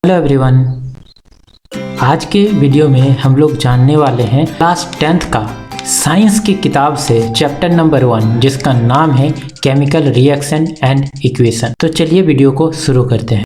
Hello everyone. आज के video में हम लोग जानने वाले हैं क्लास 10th का साइंस की किताब से चैप्टर नंबर 1 जिसका नाम है केमिकल रिएक्शन एंड इक्वेशन। तो चलिए वीडियो को शुरू करते हैं।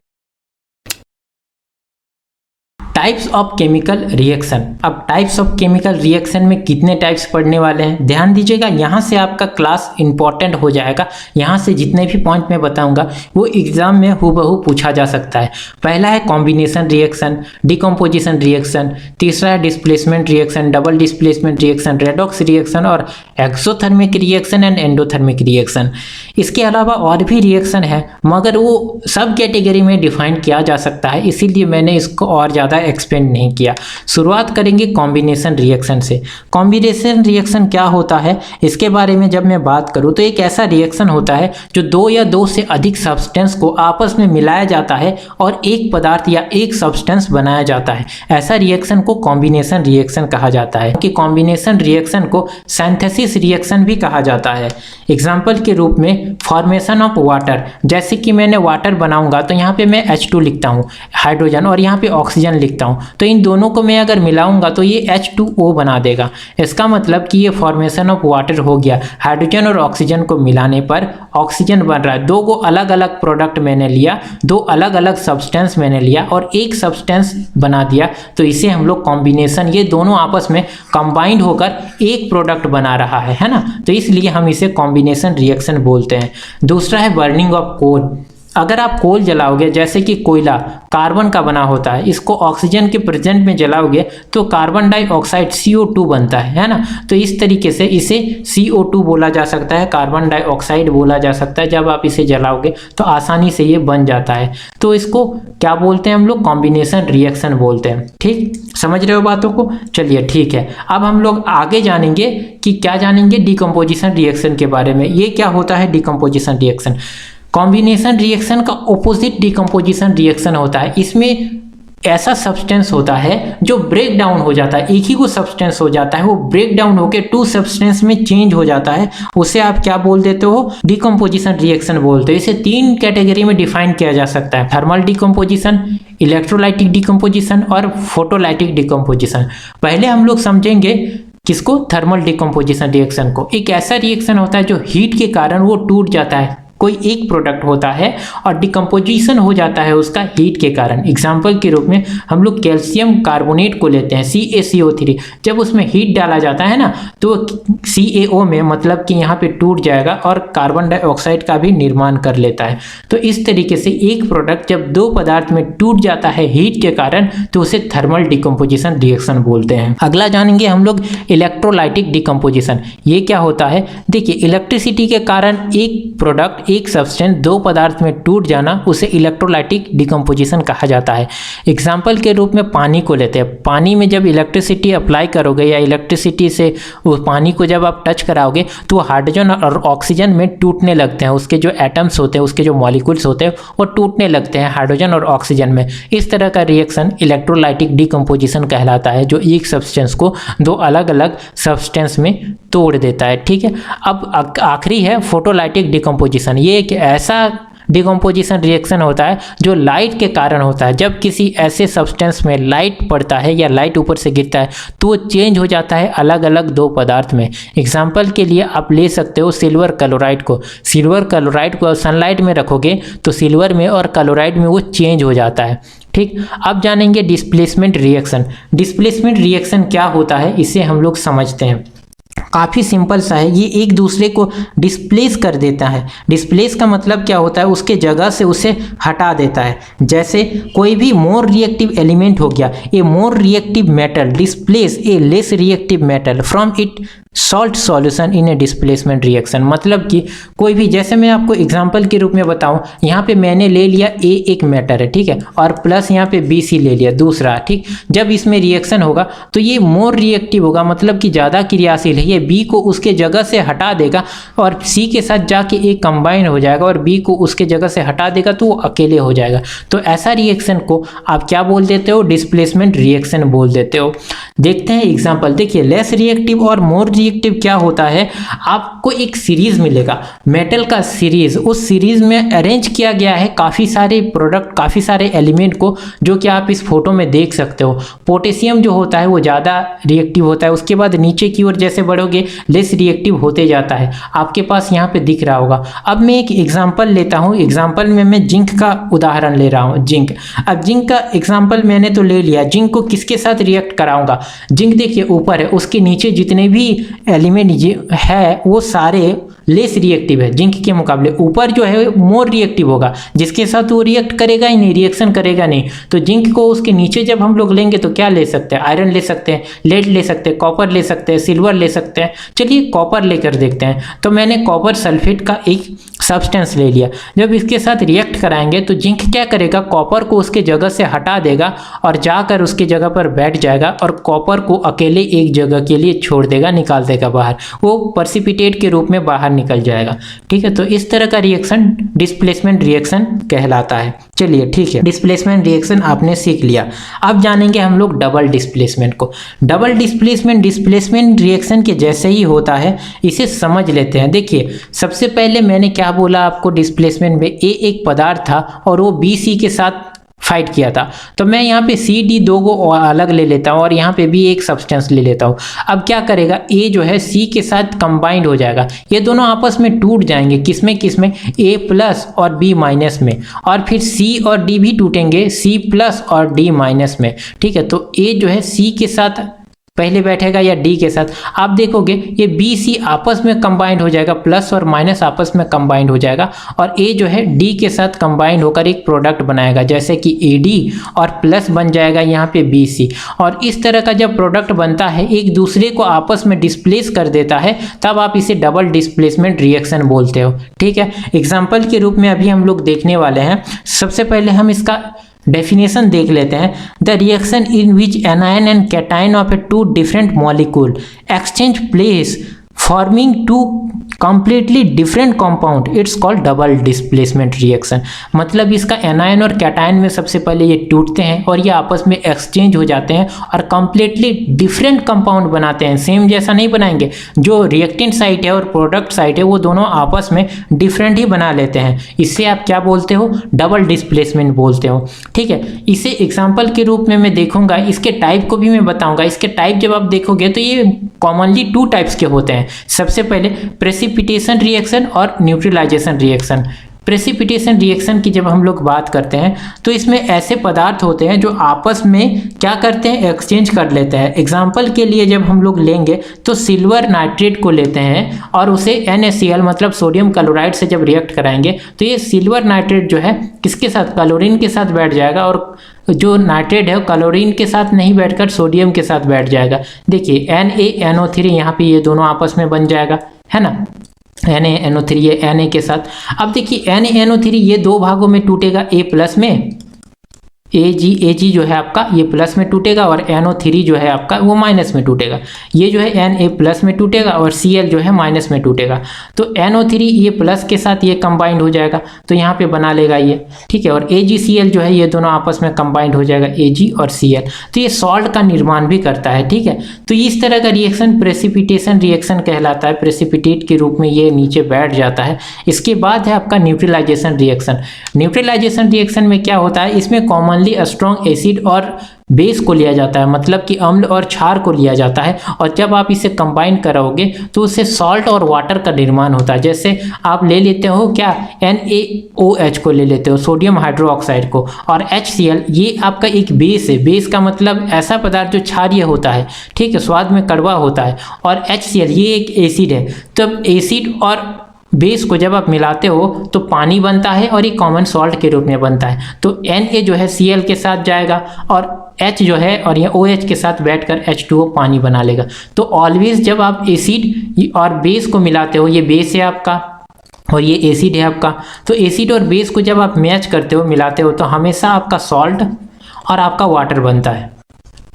Types of chemical reaction. अब टाइप्स ऑफ केमिकल रिएक्शन में कितने टाइप्स पढ़ने वाले हैं ध्यान दीजिएगा। यहाँ से आपका क्लास इंपॉर्टेंट हो जाएगा। यहाँ से जितने भी पॉइंट मैं बताऊंगा वो एग्जाम में हूबहू पूछा जा सकता है। पहला है कॉम्बिनेशन रिएक्शन, डिकम्पोजिशन रिएक्शन, तीसरा है displacement reaction, double displacement reaction, redox reaction और exothermic reaction and endothermic reaction. इसके अलावा और भी रिएक्शन है मगर वो सब कैटेगरी में डिफाइन किया जा सकता है, इसीलिए मैंने इसको और ज़्यादा एक्सपेंड नहीं किया। शुरुआत करेंगे कॉम्बिनेशन रिएक्शन से। कॉम्बिनेशन रिएक्शन क्या होता है इसके बारे में जब मैं बात करूं तो एक ऐसा रिएक्शन होता है जो दो या दो से अधिक सब्सटेंस को आपस में मिलाया जाता है और एक पदार्थ या एक सब्सटेंस बनाया जाता है। ऐसा रिएक्शन को कॉम्बिनेशन रिएक्शन कहा जाता है कि कॉम्बिनेशन रिएक्शन को सिंथेसिस रिएक्शन भी कहा जाता है। एग्जाम्पल के रूप में फॉर्मेशन ऑफ वाटर, जैसे कि मैंने वाटर बनाऊंगा तो यहाँ पे मैं H2 लिखता हूँ हाइड्रोजन और यहाँ पे ऑक्सीजन लिखता हूँ, तो इन दोनों को मैं अगर मिलाऊंगा तो ये H2O बना देगा। इसका मतलब कि ये फॉर्मेशन ऑफ वाटर हो गया। हाइड्रोजन और ऑक्सीजन को मिलाने पर ऑक्सीजन बन रहा है। दो को अलग अलग प्रोडक्ट मैंने लिया, दो अलग अलग सब्सटेंस मैंने लिया और एक सब्सटेंस बना दिया, तो इसे हम लोग कॉम्बिनेशन, ये दोनों आपस में कंबाइंड होकर एक प्रोडक्ट बना रहा है ना, तो इसलिए हम इसे कॉम्बिनेशन रिएक्शन बोलते हैं। दूसरा है बर्निंग ऑफ कोल। अगर आप कोल जलाओगे, जैसे कि कोयला कार्बन का बना होता है, इसको ऑक्सीजन के प्रेजेंट में जलाओगे तो कार्बन डाइऑक्साइड CO2 बनता है ना, तो इस तरीके से इसे CO2 बोला जा सकता है, कार्बन डाइऑक्साइड बोला जा सकता है। जब आप इसे जलाओगे तो आसानी से ये बन जाता है, तो इसको क्या बोलते हैं हम लोग, कॉम्बिनेशन रिएक्शन बोलते हैं। ठीक, समझ रहे हो बातों को? चलिए ठीक है, अब हम लोग आगे जानेंगे कि क्या जानेंगे, डिकम्पोजिशन रिएक्शन के बारे में। ये क्या होता है डिकम्पोजिशन रिएक्शन? कॉम्बिनेशन रिएक्शन का ऑपोजिट डिकम्पोजिशन रिएक्शन होता है। इसमें ऐसा सब्सटेंस होता है जो ब्रेक डाउन हो जाता है, एक ही को सब्सटेंस हो जाता है, वो ब्रेक डाउन होकर टू सब्सटेंस में चेंज हो जाता है, उसे आप क्या बोल देते हो, डिकम्पोजिशन रिएक्शन बोलते हो। इसे तीन कैटेगरी में डिफाइन किया जा सकता है, थर्मल डिकम्पोजिशन, इलेक्ट्रोलाइटिक डिकम्पोजिशन और फोटोलाइटिक डिकम्पोजिशन। पहले हम लोग समझेंगे किसको, थर्मल डिकम्पोजिशन रिएक्शन को। एक ऐसा रिएक्शन होता है जो हीट के कारण वो टूट जाता है, कोई एक प्रोडक्ट होता है और डिकम्पोजिशन हो जाता है उसका हीट के कारण। एग्जाम्पल के रूप में हम लोग कैल्शियम कार्बोनेट को लेते हैं CaCO3, जब उसमें हीट डाला जाता है ना तो CaO में मतलब कि यहाँ पे टूट जाएगा और कार्बन डाइऑक्साइड का भी निर्माण कर लेता है। तो इस तरीके से एक प्रोडक्ट जब दो पदार्थ में टूट जाता है हीट के कारण तो उसे थर्मल डिकम्पोजिशन रिएक्शन बोलते हैं। अगला जानेंगे हम लोग इलेक्ट्रोलाइटिक डिकम्पोजिशन। ये क्या होता है, देखिए इलेक्ट्रिसिटी के कारण एक प्रोडक्ट, एक सब्सटेंस दो पदार्थ में टूट जाना, उसे इलेक्ट्रोलाइटिक डिकम्पोजिशन कहा जाता है। एग्जाम्पल के रूप में पानी को लेते हैं। पानी में जब इलेक्ट्रिसिटी अप्लाई करोगे या इलेक्ट्रिसिटी से उस पानी को जब आप टच कराओगे तो हाइड्रोजन और ऑक्सीजन में टूटने लगते हैं, उसके जो एटम्स होते हैं, उसके जो मॉलिक्यूल्स होते हैं वो टूटने लगते हैं हाइड्रोजन और ऑक्सीजन में। इस तरह का रिएक्शन इलेक्ट्रोलाइटिक डिकम्पोजिशन कहलाता है, जो एक सब्सटेंस को दो अलग अलग सब्सटेंस में तोड़ देता है। ठीक है, अब आखिरी है फोटोलाइटिक डिकम्पोजिशन। ये एक ऐसा डिकम्पोजिशन रिएक्शन होता है जो लाइट के कारण होता है। जब किसी ऐसे सब्सटेंस में लाइट पड़ता है या लाइट ऊपर से गिरता है तो वो चेंज हो जाता है अलग अलग दो पदार्थ में। एग्जाम्पल के लिए आप ले सकते हो सिल्वर क्लोराइड को। सिल्वर क्लोराइड को सनलाइट में रखोगे तो सिल्वर में और क्लोराइड में वो चेंज हो जाता है। ठीक, अब जानेंगे डिस्प्लेसमेंट रिएक्शन। डिस्प्लेसमेंट रिएक्शन क्या होता है इसे हम लोग समझते हैं। काफ़ी सिंपल सा है, ये एक दूसरे को डिस्प्लेस कर देता है। डिस्प्लेस का मतलब क्या होता है, उसके जगह से उसे हटा देता है। जैसे कोई भी मोर रिएक्टिव एलिमेंट हो गया, a more reactive metal displace a less reactive metal from it salt solution in a displacement reaction. मतलब कि कोई भी, जैसे मैं आपको एग्जांपल के रूप में बताऊं, यहाँ पे मैंने ले लिया A एक मैटर है, ठीक है, और प्लस यहाँ पे BC ले लिया दूसरा। ठीक, जब इसमें रिएक्शन होगा तो ये मोर रिएक्टिव होगा, मतलब कि ज़्यादा क्रियाशील है। ये B को उसके जगह से हटा देगा और C के साथ जाके A कंबाइन हो जाएगा और B को उसके जगह से हटा देगा तो वो अकेले हो जाएगा। तो ऐसा रिएक्शन को आप क्या बोल देते हो, डिस्प्लेसमेंट रिएक्शन बोल देते हो। देखते हैं एग्जाम्पल। देखिए, लेस रिएक्टिव और मोर रिएक्टिव क्या होता है, आपको एक सीरीज मिलेगा मेटल का सीरीज, उस सीरीज में अरेंज किया गया है काफ़ी सारे प्रोडक्ट, काफ़ी सारे एलिमेंट को, जो कि आप इस फोटो में देख सकते हो। पोटेशियम जो होता है वो ज़्यादा रिएक्टिव होता है, उसके बाद नीचे की ओर जैसे बढ़ोगे लेस रिएक्टिव होते जाता है, आपके पास यहाँ पे दिख रहा होगा। अब मैं एक एग्जांपल लेता हूँ, एग्जांपल में मैं जिंक का उदाहरण ले रहा हूँ। जिंक, अब जिंक का एग्जांपल मैंने तो ले लिया, जिंक को किसके साथ रिएक्ट कराऊंगा। जिंक देखिए ऊपर है, उसके नीचे जितने भी एलिमेंट है वो सारे लेस रिएक्टिव है जिंक के मुकाबले। ऊपर जो है मोर रिएक्टिव होगा, जिसके साथ वो रिएक्ट करेगा ही नहीं, रिएक्शन करेगा नहीं। तो जिंक को उसके नीचे जब हम लोग लेंगे तो क्या ले सकते हैं, आयरन ले सकते हैं, लेड ले सकते हैं, कॉपर ले सकते हैं, सिल्वर ले सकते हैं। चलिए कॉपर लेकर देखते हैं। तो मैंने कॉपर सल्फेट का एक सब्सटेंस ले लिया, जब इसके साथ रिएक्ट कराएंगे तो जिंक क्या करेगा, कॉपर को उसके जगह से हटा देगा और जाकर उसके जगह पर बैठ जाएगा और कॉपर को अकेले एक जगह के लिए छोड़ देगा, निकाल देगा बाहर, वो प्रेसिपिटेट के रूप में बाहर निकल जाएगा। ठीक है, तो इस तरह का रिएक्शन डिस्प्लेसमेंट रिएक्शन कहलाता है। चलिए ठीक है, डिस्प्लेसमेंट रिएक्शन आपने सीख लिया। अब जानेंगे हम लोग डबल डिस्प्लेसमेंट को। डबल डिस्प्लेसमेंट डिस्प्लेसमेंट रिएक्शन के जैसे ही होता है, इसे समझ लेते हैं। देखिए सबसे पहले मैंने क्या बोला आपको, डिस्प्लेसमेंट में ए एक पदार्थ था और वो बी सी के साथ फाइट किया था, तो मैं यहाँ पे सी डी दो को अलग ले लेता हूँ और यहाँ पे भी एक सब्सटेंस ले लेता हूँ। अब क्या करेगा, ए जो है सी के साथ कंबाइंड हो जाएगा, ये दोनों आपस में टूट जाएंगे, किसमें किसमें, ए प्लस और बी माइनस में, और फिर सी और डी भी टूटेंगे, सी प्लस और डी माइनस में। ठीक है, तो ए जो है सी के साथ पहले बैठेगा या डी के साथ। आप देखोगे ये बी सी आपस में कंबाइंड हो जाएगा, प्लस और माइनस आपस में कंबाइंड हो जाएगा, और ए जो है डी के साथ कंबाइंड होकर एक प्रोडक्ट बनाएगा, जैसे कि ए डी और प्लस बन जाएगा यहाँ पे बी सी। और इस तरह का जब प्रोडक्ट बनता है, एक दूसरे को आपस में डिस्प्लेस कर देता है, तब आप इसे डबल डिस्प्लेसमेंट रिएक्शन बोलते हो। ठीक है, एग्जाम्पल के रूप में अभी हम लोग देखने वाले हैं। सबसे पहले हम इसका डेफिनेशन देख लेते हैं। The reaction in which anion and cation of a two different molecule exchange place forming two completely different compound, it's called double displacement reaction. मतलब इसका एनायन और कैटायन में सबसे पहले ये टूटते हैं और ये आपस में एक्सचेंज हो जाते हैं और कंप्लीटली डिफरेंट कंपाउंड बनाते हैं। सेम जैसा नहीं बनाएंगे, जो रिएक्टेंट साइट है और प्रोडक्ट साइट है वो दोनों आपस में डिफरेंट ही बना लेते हैं। इससे आप क्या बोलते हो, डबल डिस्प्लेसमेंट बोलते हो। ठीक है, इसे एग्जाम्पल के रूप में मैं देखूंगा, इसके टाइप को भी मैं बताऊंगा। इसके टाइप जब आप देखोगे तो ये कॉमनली टू टाइप्स के होते हैं। सबसे पहले प्रेसिपिटेशन रिएक्शन और न्यूट्रलाइजेशन रिएक्शन। प्रेसिपिटेशन रिएक्शन की जब हम लोग बात करते हैं तो इसमें ऐसे पदार्थ होते हैं जो आपस में क्या करते हैं, एक्सचेंज कर लेते हैं। एग्जाम्पल के लिए जब हम लोग लेंगे तो सिल्वर नाइट्रेट को लेते हैं और उसे NaCl मतलब सोडियम क्लोराइड से जब रिएक्ट कराएंगे तो ये सिल्वर नाइट्रेट जो है किसके साथ, क्लोरीन के साथ बैठ जाएगा, और जो नाइट्रेट है क्लोरीन के साथ नहीं बैठकर सोडियम के साथ बैठ जाएगा। देखिए NaNO3 यहाँ पे ये दोनों आपस में बन जाएगा, है ना, NaNO3 ये Na के साथ। अब देखिए NaNO3 ये दो भागों में टूटेगा, A प्लस में, Ag जो है आपका ये प्लस में टूटेगा और NO3 जो है आपका वो माइनस में टूटेगा। ये जो है Na प्लस में टूटेगा और Cl जो है माइनस में टूटेगा। तो NO3 ये प्लस के साथ ये कंबाइंड हो जाएगा तो यहाँ पे बना लेगा ये, ठीक है, और AgCl जो है ये दोनों आपस में कंबाइंड हो जाएगा, Ag और Cl। तो ये सॉल्ट का निर्माण भी करता है। ठीक है, तो इस तरह का रिएक्शन प्रेसिपिटेशन रिएक्शन कहलाता है। प्रेसिपिटेट के रूप में ये नीचे बैठ जाता है। इसके बाद है आपका न्यूट्रलाइजेशन रिएक्शन। न्यूट्रलाइजेशन रिएक्शन में क्या होता है, इसमें कॉमनली स्ट्रॉन्ग एसिड और बेस को लिया जाता है, मतलब कि अम्ल और क्षार को लिया जाता है, और जब आप इसे कंबाइन कराओगे तो उससे सॉल्ट और वाटर का निर्माण होता है। जैसे आप ले लेते हो क्या, NaOH को ले लेते हो, सोडियम हाइड्रोक्साइड को, और HCl ये आपका एक बेस है। बेस का मतलब ऐसा पदार्थ जो क्षारीय होता है, ठीक है, स्वाद में कड़वा होता है, और HCl ये एक एसिड है। तब एसिड और बेस को जब आप मिलाते हो तो पानी बनता है और ये कॉमन सॉल्ट के रूप में बनता है। तो Na जो है Cl के साथ जाएगा और H जो है और ये OH के साथ बैठकर H2O पानी बना लेगा। तो ऑलवेज जब आप एसिड और बेस को मिलाते हो, ये बेस है आपका और ये एसिड है आपका, तो एसिड और बेस को जब आप मैच करते हो, मिलाते हो, तो हमेशा आपका सॉल्ट और आपका वाटर बनता है।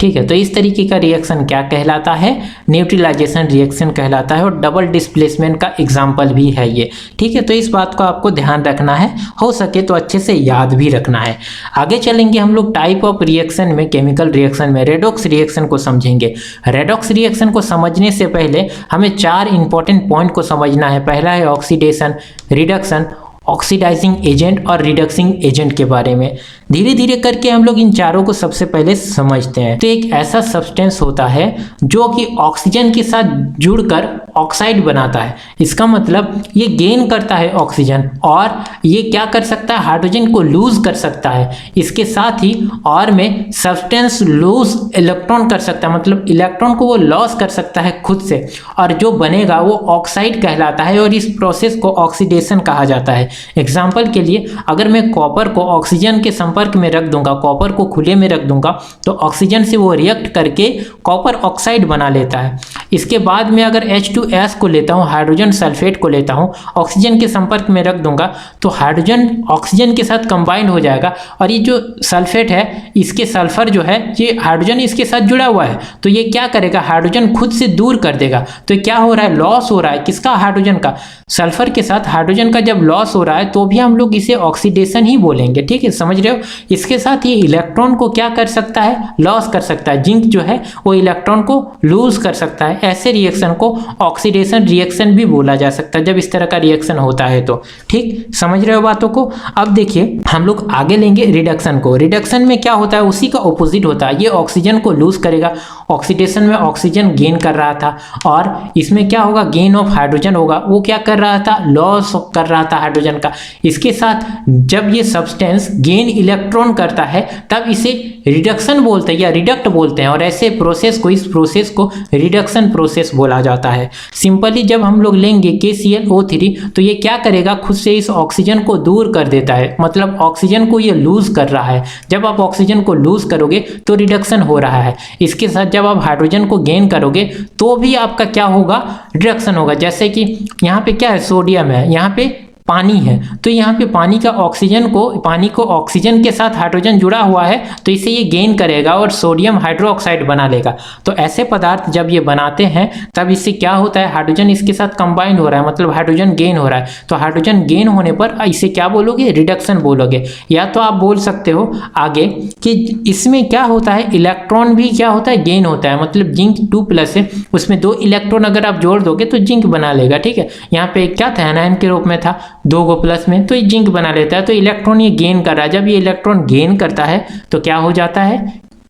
ठीक है, तो इस तरीके का रिएक्शन क्या कहलाता है, न्यूट्रलाइजेशन रिएक्शन कहलाता है, और डबल डिस्प्लेसमेंट का एग्जाम्पल भी है ये। ठीक है, तो इस बात को आपको ध्यान रखना है, हो सके तो अच्छे से याद भी रखना है। आगे चलेंगे हम लोग टाइप ऑफ रिएक्शन में, केमिकल रिएक्शन में रेडॉक्स रिएक्शन को समझेंगे। रेडॉक्स रिएक्शन को समझने से पहले हमें 4 इंपॉर्टेंट पॉइंट को समझना है। पहला है ऑक्सीडेशन, रिडक्शन, ऑक्सीडाइजिंग एजेंट और रिडक्सिंग एजेंट के बारे में। धीरे धीरे करके हम लोग इन चारों को सबसे पहले समझते हैं। तो एक ऐसा सब्सटेंस होता है जो कि ऑक्सीजन के साथ जुड़कर ऑक्साइड बनाता है। इसका मतलब ये गेन करता है ऑक्सीजन, और ये क्या कर सकता है, हाइड्रोजन को लूज कर सकता है। इसके साथ ही और में सब्सटेंस लूज इलेक्ट्रॉन कर सकता है, मतलब इलेक्ट्रॉन को वो लॉस कर सकता है खुद से, और जो बनेगा वो ऑक्साइड कहलाता है, और इस प्रोसेस को ऑक्सीडेशन कहा जाता है। एग्जाम्पल के लिए अगर मैं कॉपर को ऑक्सीजन के संपर्क में रख दूंगा, कॉपर को खुले में रख दूंगा, तो ऑक्सीजन से वो रिएक्ट करके कॉपर ऑक्साइड बना लेता है। इसके बाद में अगर H2S को लेता हूँ, हाइड्रोजन सल्फेट को लेता हूँ, ऑक्सीजन के संपर्क में रख दूंगा, तो हाइड्रोजन ऑक्सीजन के साथ कंबाइंड हो जाएगा, और ये जो सल्फेट है इसके सल्फर जो है, ये हाइड्रोजन इसके साथ जुड़ा हुआ है, तो ये क्या करेगा, हाइड्रोजन खुद से दूर कर देगा। तो क्या हो रहा है, लॉस हो रहा है, किसका, हाइड्रोजन का। सल्फर के साथ हाइड्रोजन का जब लॉस हो रहा है तो भी हम लोग इसे ऑक्सीडेशन ही बोलेंगे। ठीक है, समझ रहे हो। इसके साथ ये इलेक्ट्रॉन को क्या कर सकता है, लॉस कर सकता है। जिंक जो है वो इलेक्ट्रॉन को लूज कर सकता है। ऐसे रिएक्शन को ऑक्सीडेशन रिएक्शन भी बोला जा सकता है जब इस तरह का रिएक्शन होता है तो। ठीक, समझ रहे हो बातों को। अब देखिए हम लोग आगे लेंगे रिडक्शन को। रिडक्शन में क्या होता है, उसी का ऑपोजिट होता है। ये ऑक्सीजन को लूज करेगा, ऑक्सीडेशन में ऑक्सीजन गेन कर रहा था, और इसमें क्या होगा, गेन ऑफ हाइड्रोजन होगा। वो क्या कर रहा था, लॉस कर रहा था हाइड्रोजन का। इसके साथ जब ये सब्सटेंस गेन इलेक्ट्रॉन करता है तब इसे रिडक्शन बोलते हैं या रिडक्ट बोलते हैं, और ऐसे प्रोसेस को, इस प्रोसेस को रिडक्शन प्रोसेस बोला जाता है। सिंपली जब हम लोग लेंगे KClO3 तो ये क्या करेगा, खुद से इस ऑक्सीजन को दूर कर देता है, मतलब ऑक्सीजन को ये लूज कर रहा है। जब आप ऑक्सीजन को लूज करोगे तो रिडक्शन हो रहा है। इसके साथ जब आप हाइड्रोजन को गेन करोगे तो भी आपका क्या होगा, रिडक्शन होगा। जैसे कि यहाँ पे क्या है, सोडियम है, यहाँ पे पानी है, तो यहाँ पे पानी को ऑक्सीजन के साथ हाइड्रोजन जुड़ा हुआ है, तो इसे ये गेन करेगा और सोडियम हाइड्रोक्साइड बना लेगा। तो ऐसे पदार्थ जब ये बनाते हैं तब इससे क्या होता है, हाइड्रोजन इसके साथ कंबाइन हो रहा है, मतलब हाइड्रोजन गेन हो रहा है। तो हाइड्रोजन गेन होने पर इसे क्या बोलोगे, रिडक्शन बोलोगे। या तो आप बोल सकते हो आगे कि इसमें क्या होता है, इलेक्ट्रॉन भी क्या होता है, गेन होता है। मतलब जिंक 2+ है, उसमें 2 इलेक्ट्रॉन अगर आप जोड़ दोगे तो जिंक बना लेगा। ठीक है, यहाँ पे क्या था, एनायन के रूप में था, 2 को प्लस में, तो ये जिंक बना लेता है। तो इलेक्ट्रॉन ये गेन कर रहा है। जब ये इलेक्ट्रॉन गेन करता है तो क्या हो जाता है,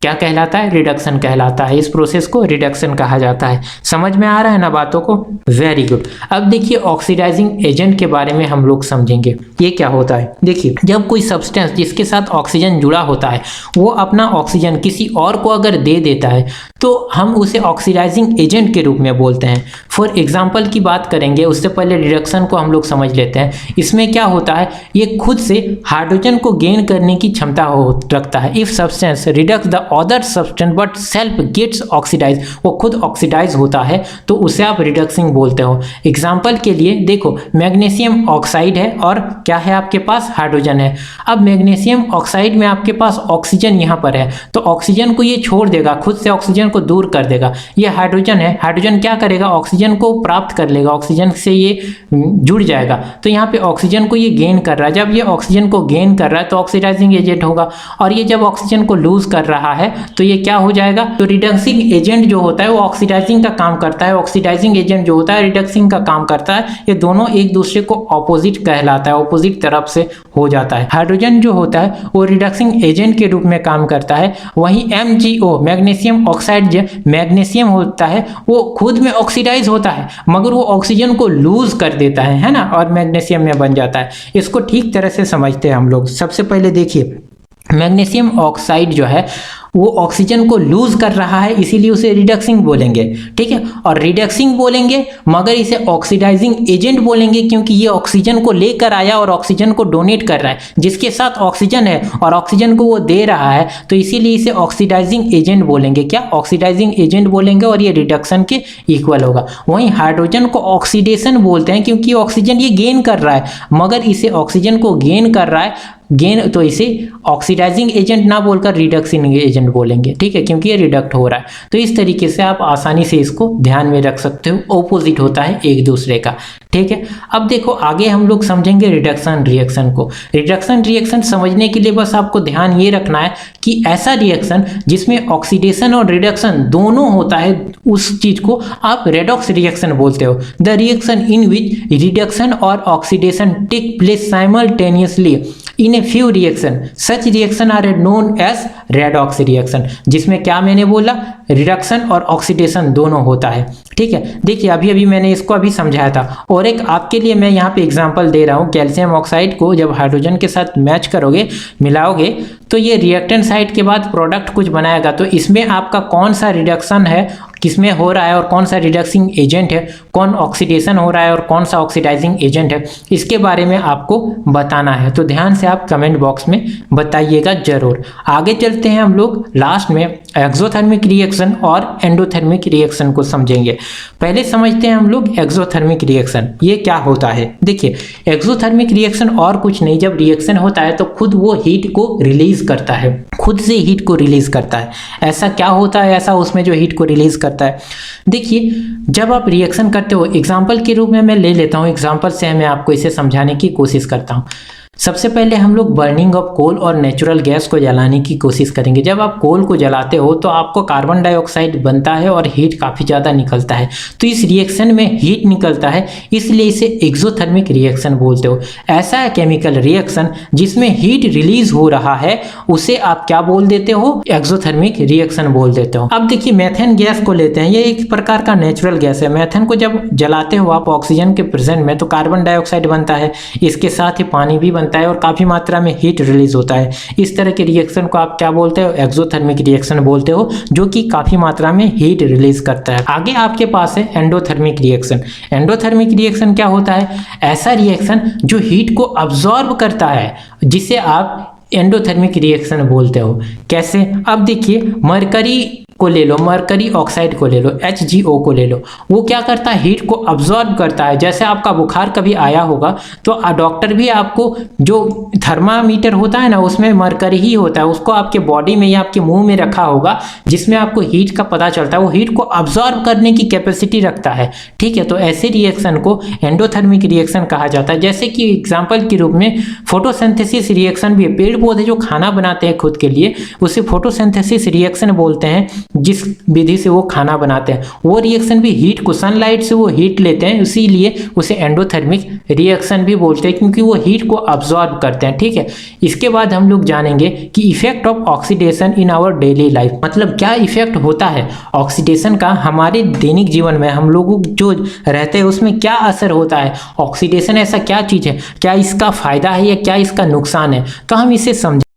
क्या कहलाता है, रिडक्शन कहलाता है। इस प्रोसेस को रिडक्शन कहा जाता है। समझ में आ रहा है ना बातों को, वेरी गुड। अब देखिए ऑक्सीडाइजिंग एजेंट के बारे में हम लोग समझेंगे। ये क्या होता है, देखिए जब कोई सब्सटेंस जिसके साथ ऑक्सीजन जुड़ा होता है वो अपना ऑक्सीजन किसी और को अगर दे देता है तो हम उसे ऑक्सीडाइजिंग एजेंट के रूप में बोलते हैं। फॉर एग्जाम्पल की बात करेंगे, उससे पहले रिडक्शन को हम लोग समझ लेते हैं। इसमें क्या होता है, ये खुद से हाइड्रोजन को गेन करने की क्षमता रखता है। If substance reduces the other substance but self gets oxidise, वो खुद ऑक्सीडाइज होता है तो उसे आप रिडक्सिंग बोलते हो। एग्जाम्पल के लिए देखो, मैग्नीशियम ऑक्साइड है और क्या है आपके पास, हाइड्रोजन है। अब मैग्नीशियम ऑक्साइड में आपके पास ऑक्सीजन यहाँ पर है, तो ऑक्सीजन को ये छोड़ देगा, खुद से ऑक्सीजन को दूर कर देगा। ये हाइड्रोजन है, हाइड्रोजन क्या करेगा, ऑक्सीजन को प्राप्त कर लेगा, ऑक्सीजन से ये जुड़ जाएगा। तो यहाँ पे ऑक्सीजन को ये गेन कर रहा है। जब ये ऑक्सीजन को गेन कर रहा है तो ऑक्सीडाइजिंग एजेंट होगा, और ये जब ऑक्सीजन को लूज कर रहा है तो ये क्या हो जाएगा, तो रिडक्सिंग एजेंट जो होता है वो ऑक्सीडाइजिंग का काम करता है, ऑक्सीडाइजिंग एजेंट जो होता है रिडक्सिंग का काम करता है। ये दोनों एक दूसरे को ऑपोजिट कहलाता है, ऑपोजिट तरफ से हो जाता है। हाइड्रोजन जो होता है वो रिडक्सिंग एजेंट के रूप में काम करता है। वहीं MgO मैग्नीशियम ऑक्साइड, मैग्नीशियम होता है वो खुद में ऑक्सीडाइज होता है मगर वो ऑक्सीजन को लूज कर देता है ना, और मैग्नीशियम में बन जाता है। इसको ठीक तरह से समझते हैं हम लोग। सबसे पहले देखिए, मैग्नीशियम ऑक्साइड जो है वो ऑक्सीजन को लूज कर रहा है, इसीलिए उसे रिडक्सिंग बोलेंगे। ठीक है, और रिडक्सिंग बोलेंगे मगर इसे ऑक्सीडाइजिंग एजेंट बोलेंगे क्योंकि ये ऑक्सीजन को लेकर आया और ऑक्सीजन को डोनेट कर रहा है। जिसके साथ ऑक्सीजन है और ऑक्सीजन को वो दे रहा है तो इसीलिए इसे ऑक्सीडाइजिंग एजेंट बोलेंगे। क्या, ऑक्सीडाइजिंग एजेंट बोलेंगे, और ये रिडक्शन के इक्वल होगा। वहीं हाइड्रोजन को ऑक्सीडेशन बोलते हैं क्योंकि ऑक्सीजन ये गेन कर रहा है मगर इसे ऑक्सीजन को गेन कर रहा है गेन, तो इसे ऑक्सीडाइजिंग एजेंट ना बोलकर रिडक्सिंग एजेंट बोलेंगे, ठीक है, क्योंकि ये रिडक्ट हो रहा है। तो इस तरीके से आप आसानी से इसको ध्यान में रख सकते हो, ऑपोजिट होता है एक दूसरे का, ठीक है। अब देखो आगे हम लोग समझेंगे रिडक्शन रिएक्शन को। रिडक्शन रिएक्शन समझने के लिए बस आपको ध्यान ये रखना है कि ऐसा रिएक्शन जिसमें ऑक्सीडेशन और रिडक्शन दोनों होता है, उस चीज को आप रेडॉक्स रिएक्शन बोलते हो। The reaction in which reduction और oxidation take place simultaneously in a few reaction, such reaction are known as redox reaction. जिसमें क्या मैंने बोला, रिडक्शन और ऑक्सीडेशन दोनों होता है, ठीक है। देखिए अभी अभी मैंने इसको अभी समझाया था, और एक आपके लिए मैं यहाँ पे एग्जांपल दे रहा हूँ। कैल्शियम ऑक्साइड को जब हाइड्रोजन के साथ मैच करोगे, मिलाओगे, तो ये रिएक्टेंट साइड के बाद प्रोडक्ट कुछ बनाएगा। तो इसमें आपका कौन सा रिडक्शन है, किसमें हो रहा है, और कौन सा रिडक्सिंग एजेंट है, कौन ऑक्सीडेशन हो रहा है और कौन सा ऑक्सीडाइजिंग एजेंट है, इसके बारे में आपको बताना है। तो ध्यान से आप कमेंट बॉक्स में बताइएगा जरूर। आगे चलते हैं हम लोग, लास्ट में एक्सोथर्मिक रिएक्शन और एंडोथर्मिक रिएक्शन को समझेंगे। पहले समझते हैं हम लोग एक्सोथर्मिक रिएक्शन, ये क्या होता है। देखिए एक्सोथर्मिक रिएक्शन और कुछ नहीं, जब रिएक्शन होता है तो खुद वो हीट को रिलीज करता है, खुद से हीट को रिलीज करता है। ऐसा क्या होता है ऐसा उसमें जो हीट को रिलीज करता है। देखिए जब आप रिएक्शन करते हो, एग्जांपल के रूप में मैं ले लेता हूँ, एग्जांपल से मैं आपको इसे समझाने की कोशिश करता हूँ। सबसे पहले हम लोग बर्निंग ऑफ कोल और नेचुरल गैस को जलाने की कोशिश करेंगे। जब आप कोल को जलाते हो तो आपको कार्बन डाइऑक्साइड बनता है और हीट काफ़ी ज़्यादा निकलता है। तो इस रिएक्शन में हीट निकलता है, इसलिए इसे एक्सोथर्मिक रिएक्शन बोलते हो। ऐसा है केमिकल रिएक्शन जिसमें हीट रिलीज हो रहा है, उसे आप क्या बोल देते हो, एक्सोथर्मिक रिएक्शन बोल देते हो। अब देखिए मेथेन गैस को लेते हैं, ये एक प्रकार का नेचुरल गैस है। मेथेन को जब जलाते हो आप ऑक्सीजन के प्रेजेंट में, तो कार्बन डाइऑक्साइड बनता है, इसके साथ ही पानी भी बनता है और काफी मात्रा में हीट रिलीज होता है। इस तरह के रिएक्शन को आप क्या बोलते हो, एक्सोथर्मिक रिएक्शन बोलते हो, जो कि काफी मात्रा में हीट रिलीज करता है। आगे आपके पास है एंडोथर्मिक रिएक्शन। एंडोथर्मिक रिएक्शन क्या होता है, ऐसा रिएक्शन जो हीट को अब्सॉर्ब करता है, जिसे आप एंडोथर्मिक रिएक्शन बोलते हो। कैसे, अब देखिए मरकरी को ले लो, मरकरी ऑक्साइड को ले लो, HgO को ले लो, वो क्या करता है, हीट को अब्सॉर्ब करता है। जैसे आपका बुखार कभी आया होगा तो डॉक्टर भी आपको, जो थर्मामीटर होता है ना उसमें मरकरी ही होता है, उसको आपके बॉडी में या आपके मुंह में रखा होगा, जिसमें आपको हीट का पता चलता है। वो हीट को अब्सॉर्ब करने की कैपेसिटी रखता है, ठीक है। तो ऐसे रिएक्शन को एंडोथर्मिक रिएक्शन कहा जाता है। जैसे कि एग्जाम्पल के रूप में फोटोसिंथेसिस रिएक्शन भी है। पेड़ पौधे जो खाना बनाते हैं खुद के लिए, उसे फोटोसिंथेसिस रिएक्शन बोलते हैं, जिस विधि से वो खाना बनाते हैं। वो रिएक्शन भी हीट को, सनलाइट से वो हीट लेते हैं, इसीलिए उसे एंडोथर्मिक रिएक्शन भी बोलते हैं, क्योंकि वो हीट को अब्सॉर्ब करते हैं, ठीक है। इसके बाद हम लोग जानेंगे कि effect of oxidation in our daily life, मतलब क्या इफेक्ट होता है ऑक्सीडेशन का हमारे दैनिक जीवन में, हम लोग जो रहते हैं उसमें क्या असर होता है। ऑक्सीडेशन ऐसा क्या चीज है, क्या इसका फायदा है या क्या इसका नुकसान है, तो हम इसे समझें।